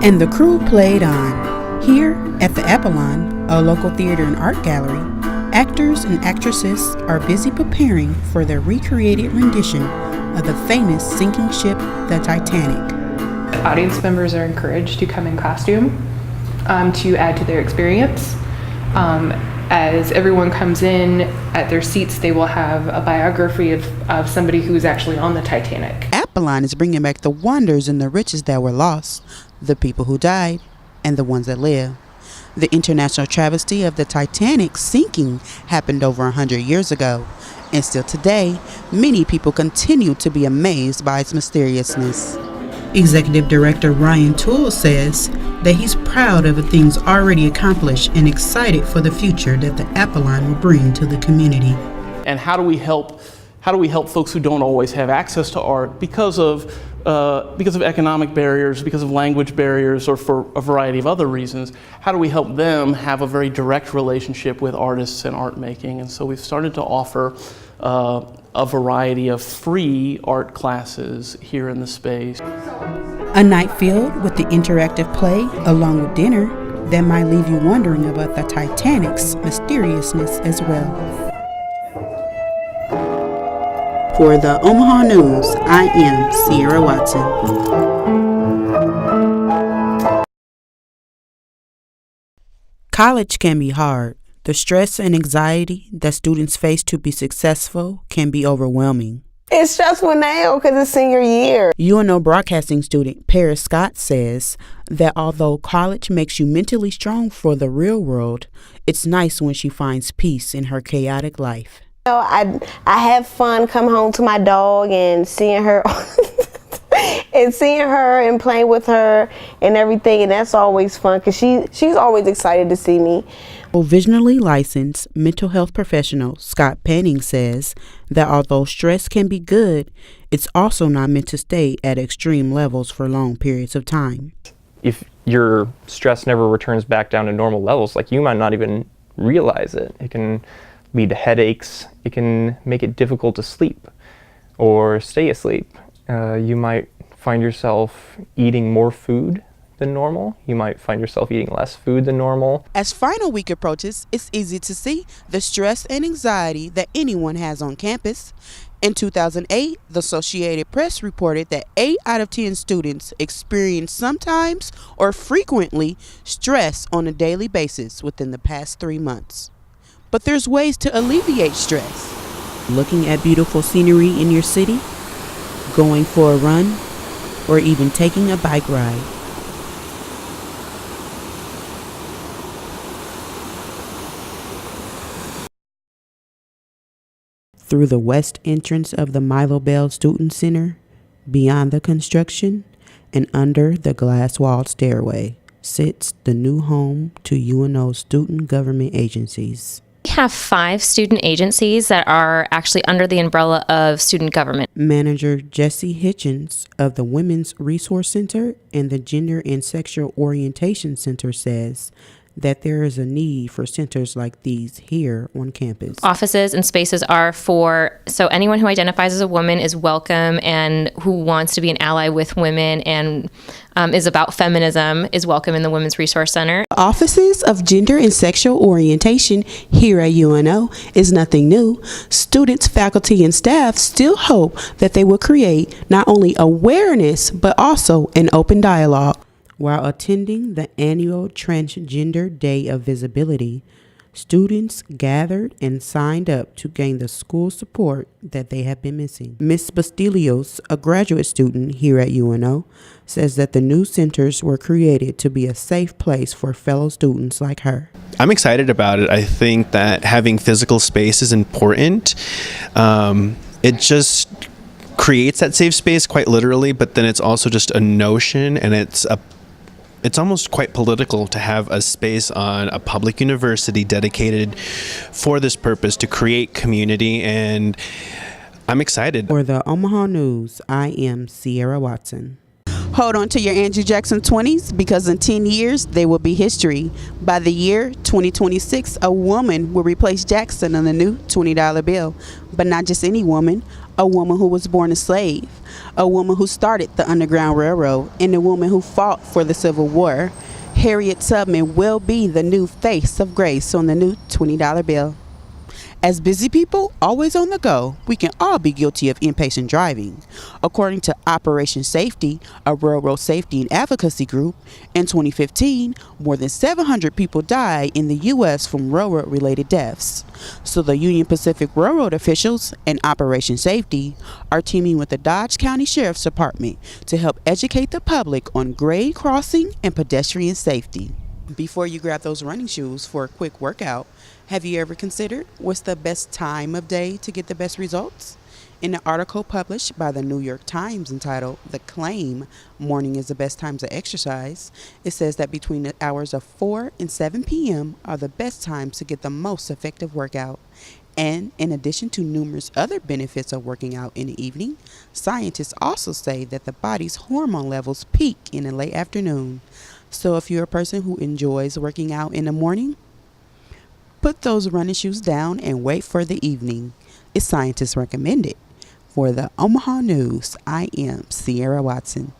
And the crew played on. Here at the Apollon, a local theater and art gallery, actors and actresses are busy preparing for their recreated rendition of the famous sinking ship, the Titanic. Audience members are encouraged to come in costume to add to their experience. As everyone comes in at their seats, they will have a biography of somebody who's actually on the Titanic. Apollon is bringing back the wonders and the riches that were lost, the people who died, and the ones that live. The international travesty of the Titanic sinking happened over 100 years ago, and still today, many people continue to be amazed by its mysteriousness. Executive Director Ryan Toole says that he's proud of the things already accomplished and excited for the future that the Apollon will bring to the community. And how do we help folks who don't always have access to art because of economic barriers, because of language barriers, or for a variety of other reasons? How do we help them have a very direct relationship with artists and art making? And so we've started to offer a variety of free art classes here in the space. A night filled with the interactive play along with dinner that might leave you wondering about the Titanic's mysteriousness as well. For the Omaha News, I am Sierra Watson. College can be hard. The stress and anxiety that students face to be successful can be overwhelming. It's stressful now because it's senior year. UNO broadcasting student Paris Scott says that although college makes you mentally strong for the real world, it's nice when she finds peace in her chaotic life. I have fun coming home to my dog and seeing her and playing with her and everything, and that's always fun because she's always excited to see me. Provisionally licensed mental health professional Scott Penning says that although stress can be good, it's also not meant to stay at extreme levels for long periods of time. If your stress never returns back down to normal levels, like you might not even realize it. It can lead to headaches. It can make it difficult to sleep or stay asleep. You might find yourself eating more food than normal. You might find yourself eating less food than normal. As final week approaches, it's easy to see the stress and anxiety that anyone has on campus. In 2008, the Associated Press reported that 8 out of 10 students experience sometimes or frequently stress on a daily basis within the past 3 months. But there's ways to alleviate stress. Looking at beautiful scenery in your city, going for a run, or even taking a bike ride. Through the west entrance of the Milo Bell Student Center, beyond the construction, and under the glass-walled stairway, sits the new home to UNO's student government agencies. We have 5 student agencies that are actually under the umbrella of student government. Manager Jessie Hitchens of the Women's Resource Center and the Gender and Sexual Orientation Center says that there is a need for centers like these here on campus. Offices and spaces are so anyone who identifies as a woman is welcome, and who wants to be an ally with women and is about feminism is welcome in the Women's Resource Center. Offices of Gender and Sexual Orientation here at UNO is nothing new. Students, faculty, and staff still hope that they will create not only awareness, but also an open dialogue. While attending the annual Transgender Day of Visibility, students gathered and signed up to gain the school support that they have been missing. Ms. Bastillos, a graduate student here at UNO, says that the new centers were created to be a safe place for fellow students like her. I'm excited about it. I think that having physical space is important. It just creates that safe space quite literally, but then it's also just a notion, and it's almost quite political to have a space on a public university dedicated for this purpose to create community, and I'm excited. For the Omaha News, I am Sierra Watson. Hold on to your Andrew Jackson 20s, because in 10 years, they will be history. By the year 2026, a woman will replace Jackson on the new $20 bill. But not just any woman, a woman who was born a slave, a woman who started the Underground Railroad, and a woman who fought for the Civil War. Harriet Tubman will be the new face of grace on the new $20 bill. As busy people, always on the go, we can all be guilty of impatient driving. According to Operation Safety, a railroad safety and advocacy group, in 2015, more than 700 people died in the U.S. from railroad-related deaths. So the Union Pacific Railroad officials and Operation Safety are teaming with the Dodge County Sheriff's Department to help educate the public on grade crossing and pedestrian safety. Before you grab those running shoes for a quick workout, have you ever considered what's the best time of day to get the best results? In an article published by the New York Times entitled "The Claim Morning is the Best Time to Exercise," it says that between the hours of 4 and 7 p.m. are the best times to get the most effective workout. And in addition to numerous other benefits of working out in the evening, scientists also say that the body's hormone levels peak in the late afternoon. So if you're a person who enjoys working out in the morning, put those running shoes down and wait for the evening. It's scientists recommended. For the Omaha News, I am Sierra Watson.